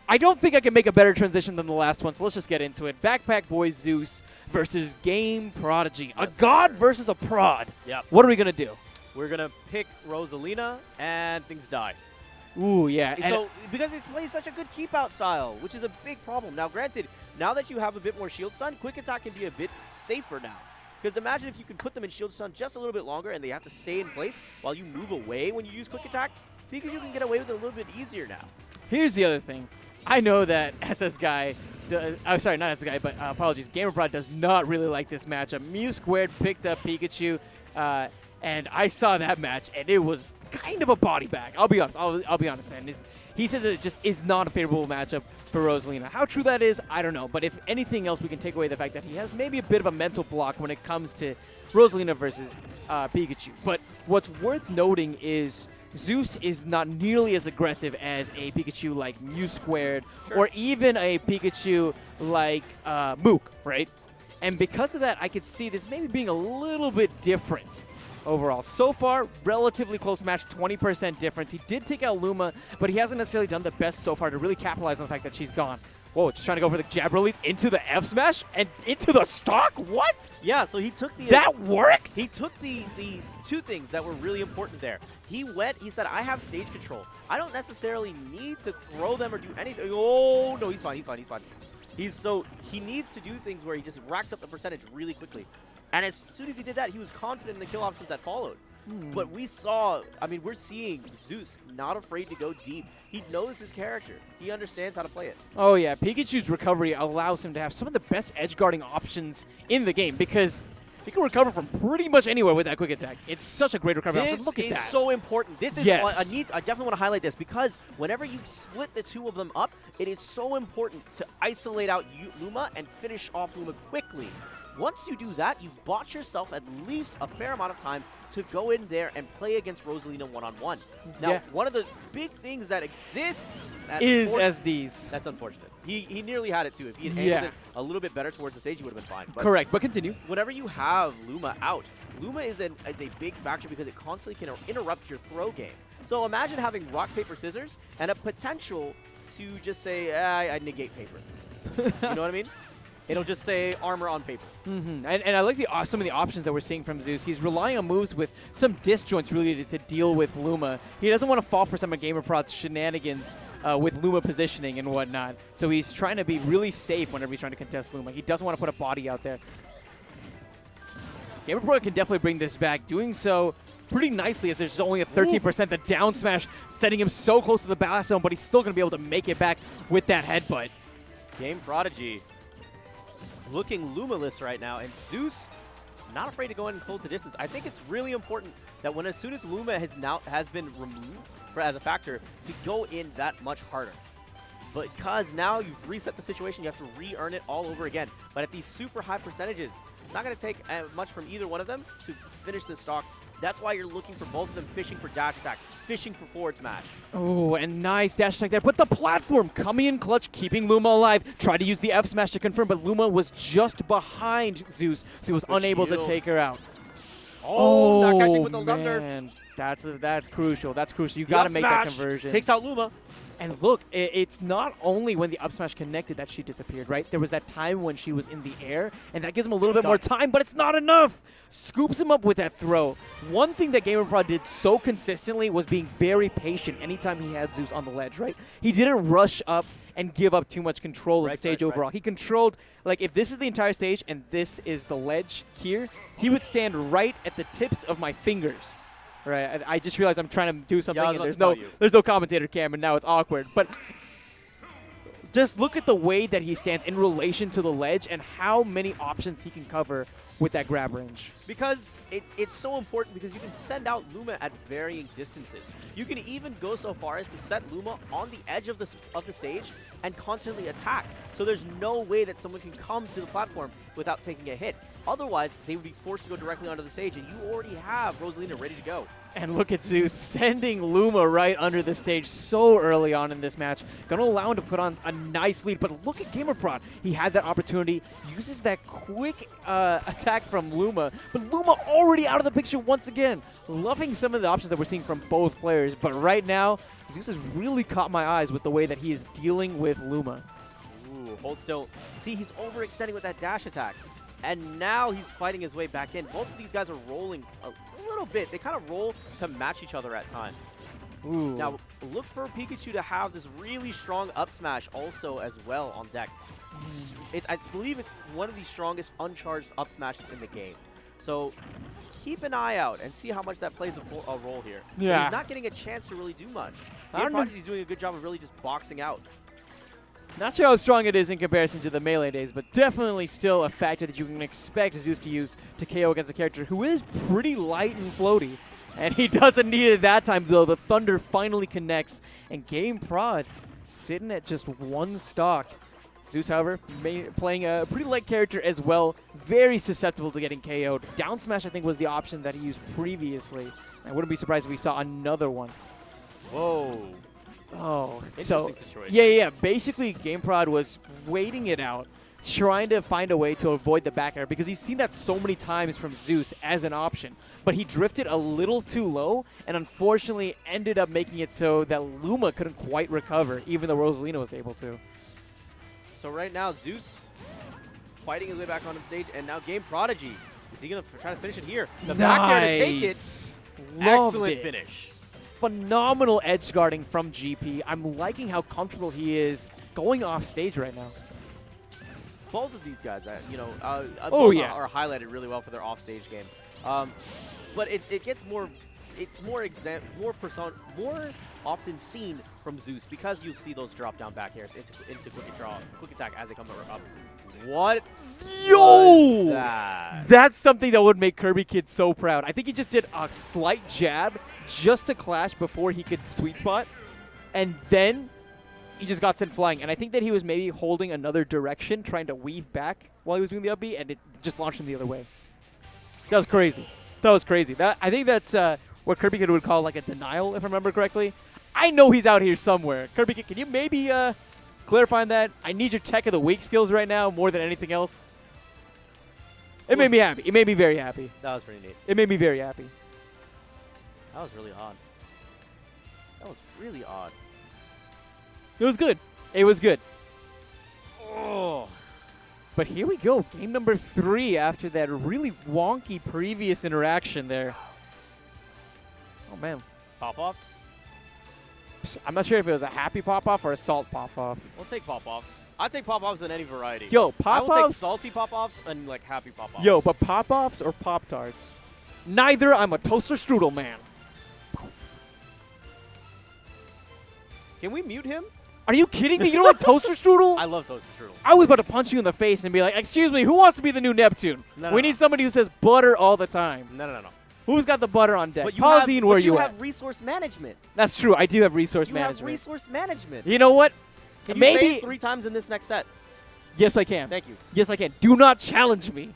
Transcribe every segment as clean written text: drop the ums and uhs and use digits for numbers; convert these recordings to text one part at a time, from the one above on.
I don't think I can make a better transition than the last one, so let's just get into it. Backpack Boy Zeus versus GameProdigy. Yes, a god sir. versus a prod. Yep. What are we going to do? We're going to pick Rosalina, and things die. Ooh, yeah. So, because it's plays such a good keep-out style, which is a big problem. Now, granted, now that you have a bit more shield stun, quick attack can be a bit safer now. Because imagine if you can put them in shield stun just a little bit longer and they have to stay in place while you move away when you use quick attack, Pikachu can get away with it a little bit easier now. Here's the other thing. I know that SS Guy, sorry, not SS Guy, but apologies, GamerProd does not really like this matchup. Mew Squared picked up Pikachu, and I saw that match, and it was kind of a body bag. I'll be honest. I'll be honest. And he says it just is not a favorable matchup for Rosalina. How true that is, I don't know. But if anything else, we can take away the fact that he has maybe a bit of a mental block when it comes to Rosalina versus Pikachu. But what's worth noting is Zeus is not nearly as aggressive as a Pikachu like Mew Squared, or even a Pikachu like Mook, right? And because of that, I could see this maybe being a little bit different overall. So far, relatively close match, 20% difference. He did take out Luma, but he hasn't necessarily done the best so far to really capitalize on the fact that she's gone. Whoa, just trying to go for the jab release into the F smash and into the stock? What? Yeah, so he took the... That worked? He took the two things that were really important there. He said, I have stage control. I don't necessarily need to throw them or do anything. Oh, no, he's fine. He needs to do things where he just racks up the percentage really quickly. And as soon as he did that, he was confident in the kill options that followed. But we're seeing Zeus not afraid to go deep. He knows his character. He understands how to play it. Oh, yeah. Pikachu's recovery allows him to have some of the best edge guarding options in the game because he can recover from pretty much anywhere with that quick attack. It's such a great recovery option. Look at that. This is so important. This is I definitely want to highlight this because whenever you split the two of them up, it is so important to isolate out Luma and finish off Luma quickly. Once you do that, you've bought yourself at least a fair amount of time to go in there and play against Rosalina one-on-one. Now, one of the big things that exists is SDs. That's unfortunate. He nearly had it too. If he had angled it a little bit better towards the stage, he would have been fine. But correct, but continue. Whenever you have Luma out, Luma is a big factor because it constantly can interrupt your throw game. So imagine having rock, paper, scissors and a potential to just say, I negate paper. You know what I mean? It'll just say armor on paper. And I like some of the options that we're seeing from Zeus. He's relying on moves with some disjoints really to deal with Luma. He doesn't want to fall for some of GamerProd's shenanigans with Luma positioning and whatnot. So he's trying to be really safe whenever he's trying to contest Luma. He doesn't want to put a body out there. GamerProd can definitely bring this back, doing so pretty nicely as there's only a 13%. The down smash setting him so close to the blast zone, but he's still going to be able to make it back with that headbutt. GameProdigy looking Luma-less right now, and Zeus not afraid to go in and close the distance. I think it's really important that as soon as Luma has been removed as a factor, to go in that much harder. Because now you've reset the situation, you have to re-earn it all over again. But at these super high percentages, it's not going to take much from either one of them to finish this stock. That's why you're looking for both of them fishing for dash attack, fishing for forward smash. Oh, and nice dash attack there. But the platform coming in clutch, keeping Luma alive. Tried to use the F smash to confirm, but Luma was just behind Zeus, so he was unable to take her out. Oh, not catching with the thunder. Man, that's crucial. That's crucial. You got to make that conversion. Takes out Luma. And look, it's not only when the up smash connected that she disappeared, right? There was that time when she was in the air, and that gives him a little bit more time, but it's not enough. Scoops him up with that throw. One thing that GamerProd did so consistently was being very patient anytime he had Zeus on the ledge, right? He didn't rush up and give up too much control of the stage overall. He controlled, like, if this is the entire stage and this is the ledge here, he would stand right at the tips of my fingers. Right, I just realized I'm trying to do something, and there's no commentator cam, and now it's awkward. But just look at the way that he stands in relation to the ledge and how many options he can cover with that grab range. Because it's so important because you can send out Luma at varying distances. You can even go so far as to set Luma on the edge of the stage and constantly attack. So there's no way that someone can come to the platform without taking a hit. Otherwise, they would be forced to go directly onto the stage, and you already have Rosalina ready to go. And look at Zeus sending Luma right under the stage so early on in this match. Going to allow him to put on a nice lead. But look at GameProd. He had that opportunity, uses that quick attack from Luma. But Luma already out of the picture once again. Loving some of the options that we're seeing from both players. But right now, Zeus has really caught my eyes with the way that he is dealing with Luma. Ooh, hold still. See, he's overextending with that dash attack. And now he's fighting his way back in. Both of these guys are rolling a little bit. They kind of roll to match each other at times. Ooh. Now, look for Pikachu to have this really strong up smash also as well on deck. I believe it's one of the strongest uncharged up smashes in the game. So keep an eye out and see how much that plays a role here. Yeah. But he's not getting a chance to really do much. I don't know. GameProdigy's doing a good job of really just boxing out. Not sure how strong it is in comparison to the Melee days, but definitely still a factor that you can expect Zeus to use to KO against a character who is pretty light and floaty. And he doesn't need it that time, though. The Thunder finally connects, and GameProd sitting at just one stock. Zeus, however, playing a pretty light character as well, very susceptible to getting KO'd. Down smash, I think, was the option that he used previously. I wouldn't be surprised if we saw another one. Whoa. Oh, Interesting situation. Yeah. Basically, GameProd was waiting it out, trying to find a way to avoid the back air because he's seen that so many times from Zeus as an option. But he drifted a little too low and unfortunately ended up making it so that Luma couldn't quite recover, even though Rosalina was able to. So right now, Zeus fighting his way back onto the stage, and now GameProdigy. Is he going to try to finish it here? The back air to take it. Loved Excellent it. finish. Phenomenal edge guarding from GP. I'm liking how comfortable he is going off stage right now. Both of these guys, are highlighted really well for their offstage game. But it gets more, it's more often seen from Zeus because you see those drop down back airs into quick attack as they come up. What? Yo! Was that? That's something that would make Kirby Kid so proud. I think he just did a slight jab just to clash before he could sweet spot, and then he just got sent flying. And I think that he was maybe holding another direction, trying to weave back while he was doing the up B, and it just launched him the other way. That was crazy. I think that's what Kirby Kid would call like a denial, if I remember correctly. I know he's out here somewhere. Kirby Kid, can you maybe clarify that? I need your tech of the week skills right now more than anything else. It made me happy. It made me very happy. That was pretty neat. It made me very happy. That was really odd. It was good. It was good. Oh. But here we go. Game number 3 after that really wonky previous interaction there. Oh, man. Pop-offs? I'm not sure if it was a happy pop-off or a salt pop-off. We'll take pop-offs. I'd take pop-offs in any variety. Yo, I will take pop-offs. salty pop-offs and like happy pop-offs. Yo, but pop-offs or Pop-Tarts? Neither. I'm a toaster strudel man. Can we mute him? Are you kidding me? You don't like toaster strudel? I love toaster strudel. I was about to punch you in the face and be like, excuse me, who wants to be the new Neptune? We need somebody who says butter all the time. No. Who's got the butter on deck? But Paul Dean, where you You at? have resource management. That's true. I do have resource You management. have resource management. You know what? Can you Maybe. say it 3 times in this next set? Yes, I can. Thank you. Yes, I can. Do not challenge me.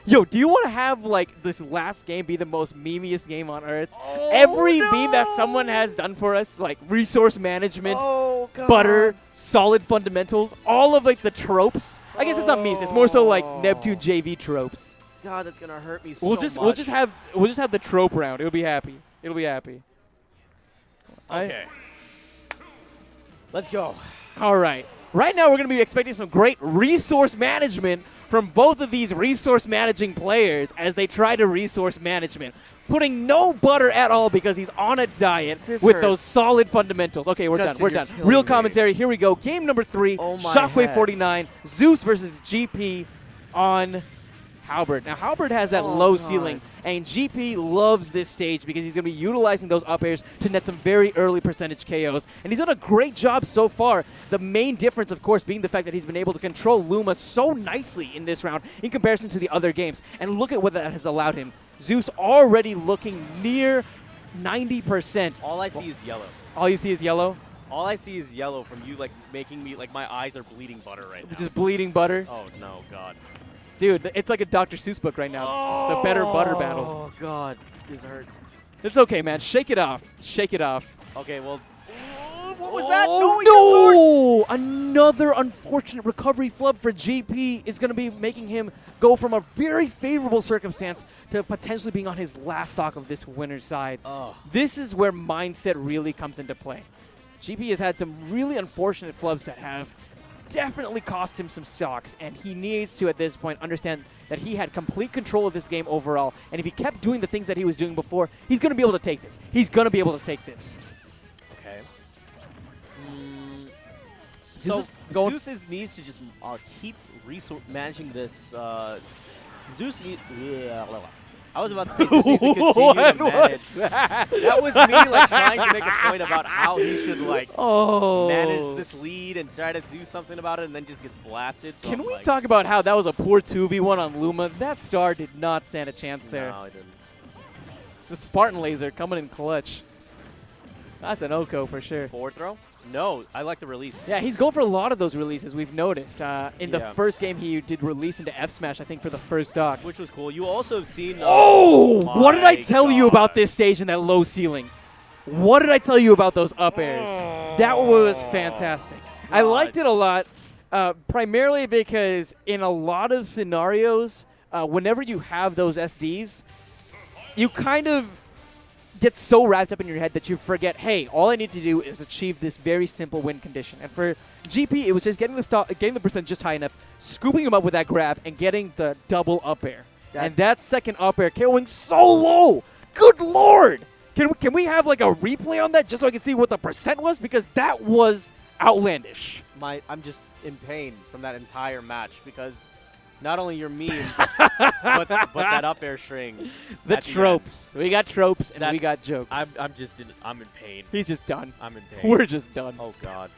Yo, do you want to have like this last game be the most memeiest game on earth? Oh, Every no! meme that someone has done for us, like resource management, Oh, God. butter, solid fundamentals, all of like the tropes. I guess it's not memes. It's more so like Neptune JV tropes. God, that's gonna hurt me We'll so much. just have the trope round. It'll be happy. It'll be happy. Okay. Let's go. All right. Right now, we're going to be expecting some great resource management from both of these resource managing players as they try to resource management, putting no butter at all because he's on a diet with hurts. those solid fundamentals. Okay, we're Justin, done. We're you're done. killing Real me. commentary. Here we go. Game number 3, Oh my Shockwave head. 49, Zeus versus GP on Halberd. Now, Halberd has that low ceiling, and GP loves this stage because he's going to be utilizing those up airs to net some very early percentage KOs. And he's done a great job so far. The main difference, of course, being the fact that he's been able to control Luma so nicely in this round in comparison to the other games. And look at what that has allowed him. Zeus already looking near 90%. All I see is yellow. All you see is yellow? All I see is yellow from you, like making me like my eyes are bleeding butter right now. Just bleeding butter? Oh no, God. Dude, it's like a Dr. Seuss book right now. The better butter battle. Oh, God. This hurts. It's okay, man. Shake it off. Shake it off. Okay, well. What was that? Oh, no! Another unfortunate recovery flub for GP is going to be making him go from a very favorable circumstance to potentially being on his last stock of this winner's side. Oh. This is where mindset really comes into play. GP has had some really unfortunate flubs that have definitely cost him some stocks, and he needs to, at this point, understand that he had complete control of this game overall, and if he kept doing the things that he was doing before, he's going to be able to take this. He's going to be able to take this. Okay. Zeus So Zeus needs to just keep managing this. Zeus needs. I was about to say Zeus needs to continue What to manage. was that? That was me like trying to make a point about how he should like Oh. manage this lead and try to do something about it, and then just gets blasted. So Can I'm we like, talk about how that was a poor 2v1 on Luma? That star did not stand a chance there. No, I didn't. The Spartan laser coming in clutch. That's an Oko for sure. Forward throw? No, I like the release. Yeah, he's going for a lot of those releases, we've noticed. In the Yeah. first game, he did release into F smash, I think, for the first stock. Which was cool. You also have seen. Oh! What did I my tell you about God. this stage and that low ceiling? What did I tell you about those up airs? That was fantastic. I liked it a lot, primarily because in a lot of scenarios, whenever you have those SDs, you kind of get so wrapped up in your head that you forget, hey, all I need to do is achieve this very simple win condition. And for GP, it was just getting the percent just high enough, scooping him up with that grab, and getting the double up air. And that second up air going so low. Good Lord! Can we have like a replay on that just so I can see what the percent was? Because that was outlandish. I'm just in pain from that entire match because not only your memes, but that up air string. The at the tropes. We got tropes and That- we got jokes. I'm in pain. He's just done. I'm in pain. We're just done. Oh God.